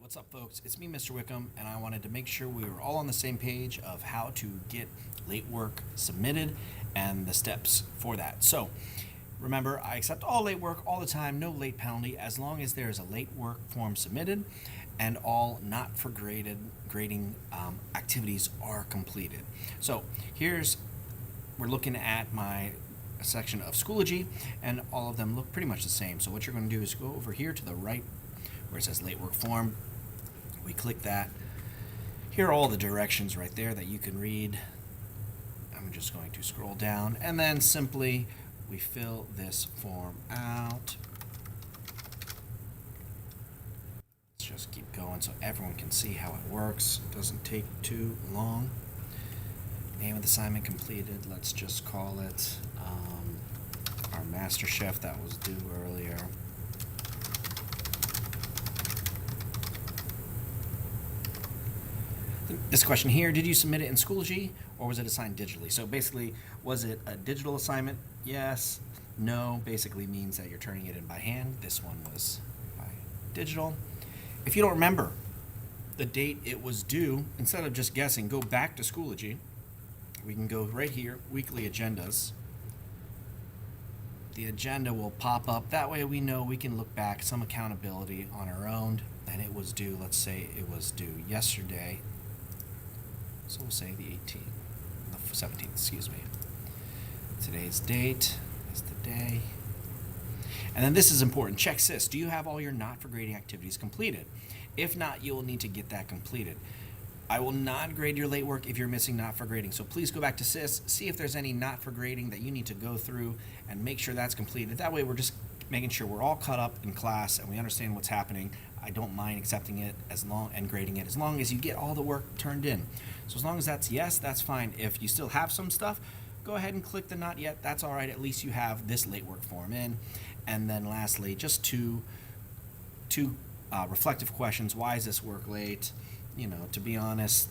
What's up, folks? It's me, Mr. Wickham, and I wanted to make sure we were all on the same page of how to get late work submitted and the steps for that. So, remember, I accept all late work all the time, no late penalty, as long as there is a late work form submitted and all not for grading activities are completed. So, we're looking at my section of Schoology, and all of them look pretty much the same. So what you're going to do is go over here to the right where it says late work form. We click that. Here are all the directions right there that you can read. I'm just going to scroll down, and then simply we fill this form out. Let's just keep going so everyone can see how it works. It doesn't take too long. Name of the assignment completed. Let's just call it our Master Chef that was due earlier. This question here, did you submit it in Schoology or was it assigned digitally? So basically, was it a digital assignment? Yes. No basically means that you're turning it in by hand. This one was by digital. If you don't remember the date it was due, instead of just guessing, go back to Schoology. We can go right here, weekly agendas. The agenda will pop up. That way we know we can look back, some accountability on our own. And it was due, let's say it was due yesterday. So we'll say the 18th, the 17th, excuse me. Today's date is the day. And then this is important. Check SIS. Do you have all your not for grading activities completed? If not, you will need to get that completed. I will not grade your late work if you're missing not for grading. So please go back to SIS, see if there's any not for grading that you need to go through and make sure that's completed. That way we're just making sure we're all caught up in class and we understand what's happening. I don't mind accepting it and grading it as long as you get all the work turned in. So as long as that's yes, that's fine. If you still have some stuff, go ahead and click the not yet. That's all right. At least you have this late work form in. And then lastly, just two reflective questions. Why is this work late? You know, to be honest,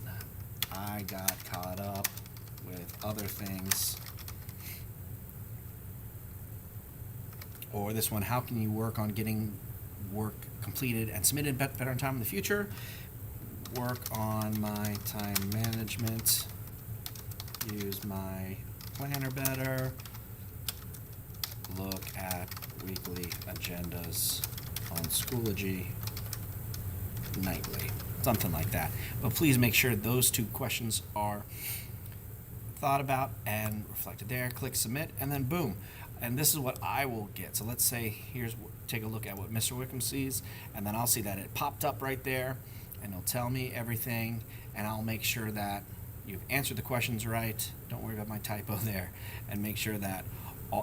I got caught up with other things. Or this one, how can you work on getting work completed and submitted better on time in the future? Work on my time management, use my planner better, look at weekly agendas on Schoology nightly, something like that. But please make sure those two questions are thought about and reflected there. Click submit, and then boom. And this is what I will get. So let's say take a look at what Mr. Wickham sees, and then I'll see that it popped up right there, and it'll tell me everything, and I'll make sure that you've answered the questions right. Don't worry about my typo there, and make sure that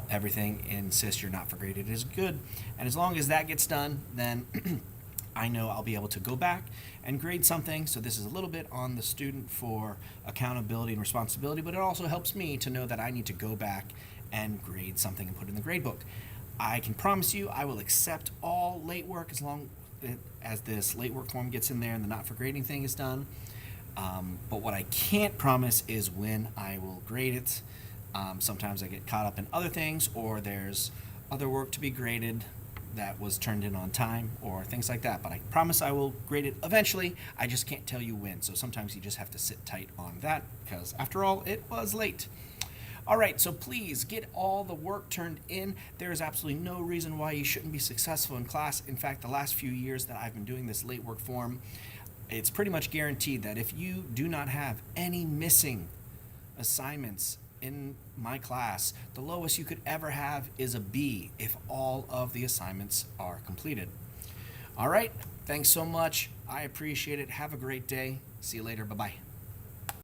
everything in SIS you're not for graded is good. And as long as that gets done, then I know I'll be able to go back and grade something. So this is a little bit on the student for accountability and responsibility, but it also helps me to know that I need to go back and grade something and put it in the grade book. I can promise you I will accept all late work as long as this late work form gets in there and the not for grading thing is done. But what I can't promise is when I will grade it. Sometimes I get caught up in other things, or there's other work to be graded that was turned in on time or things like that. But I promise I will grade it eventually. I just can't tell you when. So sometimes you just have to sit tight on that because after all, it was late. All right, so please get all the work turned in. There is absolutely no reason why you shouldn't be successful in class. In fact, the last few years that I've been doing this late work form, it's pretty much guaranteed that if you do not have any missing assignments in my class, the lowest you could ever have is a B if all of the assignments are completed. All right, thanks so much. I appreciate it. Have a great day. See you later. Bye-bye.